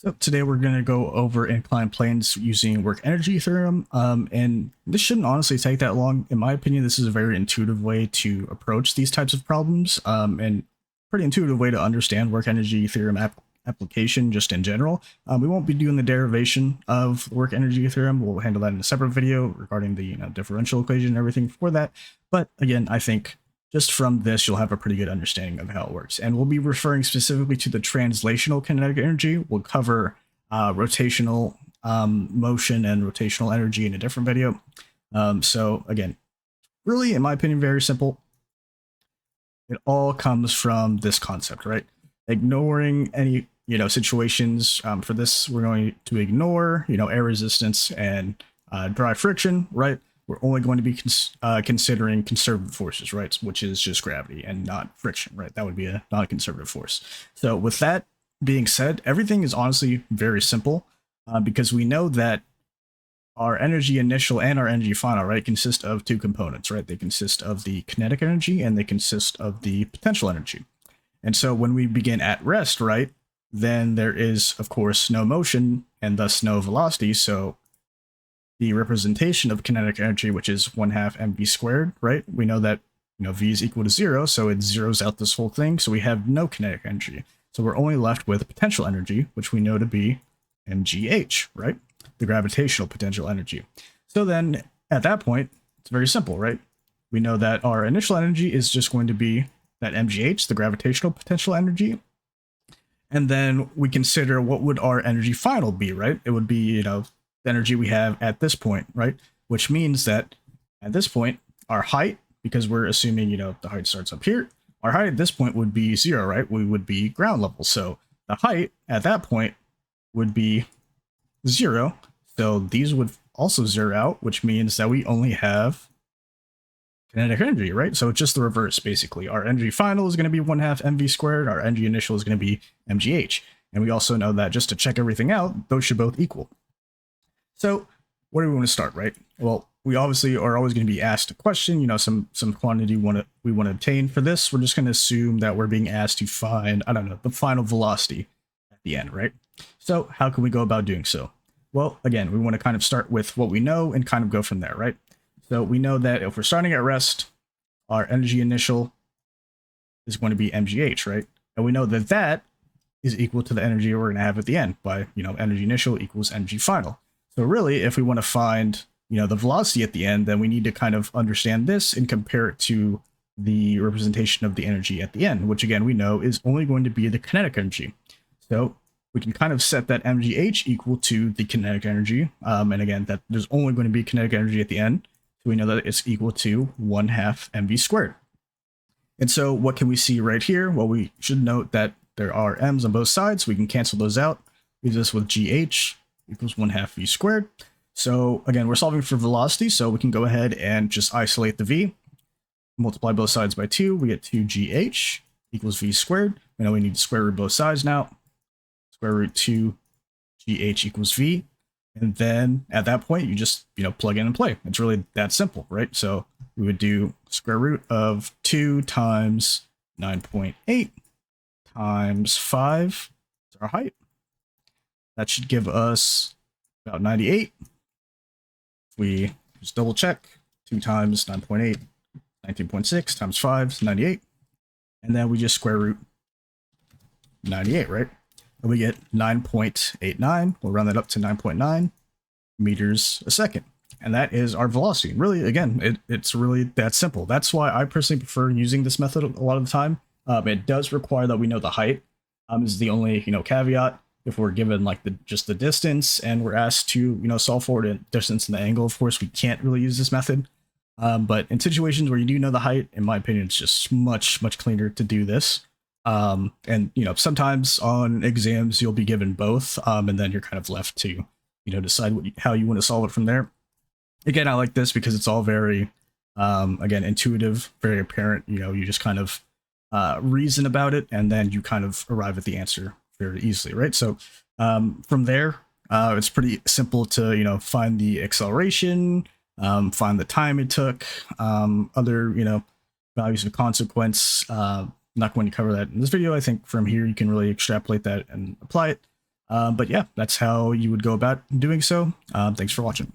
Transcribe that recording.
So today we're going to go over inclined planes using Work-Energy Theorem, and this shouldn't honestly take that long. In my opinion, this is a very intuitive way to approach these types of problems, and pretty intuitive way to understand Work-Energy Theorem application just in general. We won't be doing the derivation of Work-Energy Theorem. We'll handle that in a separate video regarding the differential equation and everything for that. But again, I think just from this, you'll have a pretty good understanding of how it works. And we'll be referring specifically to the translational kinetic energy. We'll cover rotational motion and rotational energy in a different video. So again, really, in my opinion, very simple. It all comes from this concept, right? Ignoring any situations. For this, we're going to ignore air resistance and dry friction, right? We're only going to be considering conservative forces, right? Which is just gravity and not friction, right? That would be a non-conservative force. So with that being said, everything is honestly very simple because we know that our energy initial and our energy final, right, consist of two components, right? They consist of the kinetic energy and they consist of the potential energy. And so when we begin at rest, right, then there is, of course, no motion and thus no velocity. So the representation of kinetic energy, which is 1/2 mv squared, right? We know that v is equal to 0, so it zeroes out this whole thing. So we have no kinetic energy. So we're only left with potential energy, which we know to be mgh, right? The gravitational potential energy. So then at that point, it's very simple, right? We know that our initial energy is just going to be that mgh, the gravitational potential energy. And then we consider what would our energy final be, right? It would be, the energy we have at this point, right? Which means that at this point, our height, because we're assuming, the height starts up here, our height at this point would be 0, right? We would be ground level. So the height at that point would be 0. So these would also zero out, which means that we only have kinetic energy, right? So it's just the reverse, basically. Our energy final is going to be 1/2 mv squared. Our energy initial is going to be mgh. And we also know that just to check everything out, those should both equal. So where do we want to start, right? Well, we obviously are always going to be asked a question, some quantity we want to obtain. For this, we're just going to assume that we're being asked to find, I don't know, the final velocity at the end, right? So how can we go about doing so? Well, again, we want to kind of start with what we know and kind of go from there, right? So we know that if we're starting at rest, our energy initial is going to be mgh, right? And we know that that is equal to the energy we're going to have at the end by, energy initial equals energy final. So really, if we want to find, the velocity at the end, then we need to kind of understand this and compare it to the representation of the energy at the end, which again, we know is only going to be the kinetic energy. So we can kind of set that mgh equal to the kinetic energy. And again, that there's only going to be kinetic energy at the end. So we know that it's equal to 1/2 mv squared. And so what can we see right here? Well, we should note that there are m's on both sides. We can cancel those out. Leaves us with gh equals 1/2 v squared. So again, we're solving for velocity, so we can go ahead and just isolate the v. Multiply both sides by 2, we get 2gh equals v squared. We know we need to square root both sides now. Square root 2gh equals v. And then at that point, you just, plug in and play. It's really that simple, right? So we would do square root of 2 times 9.8 times 5 is our height. That should give us about 98. If we just double check, 2 times 9.8, 19.6 times 5 is 98. And then we just square root 98, right? And we get 9.89. We'll round that up to 9.9 meters a second. And that is our velocity. Really, again, it's really that simple. That's why I personally prefer using this method a lot of the time. It does require that we know the height. Is the only, caveat. If we're given like just the distance and we're asked to, solve for the distance and the angle, of course, we can't really use this method. But in situations where you do know the height, in my opinion, it's just much cleaner to do this. And, sometimes on exams, you'll be given both, and then you're kind of left to, decide how you want to solve it from there. Again, I like this because it's all very, again, intuitive, very apparent. You just kind of reason about it, and then you kind of arrive at the answer very easily, right? So from there, it's pretty simple to, find the acceleration, find the time it took, other, values of consequence. I'm not going to cover that in this video. I think from here you can really extrapolate that and apply it. But yeah, that's how you would go about doing so. Thanks for watching.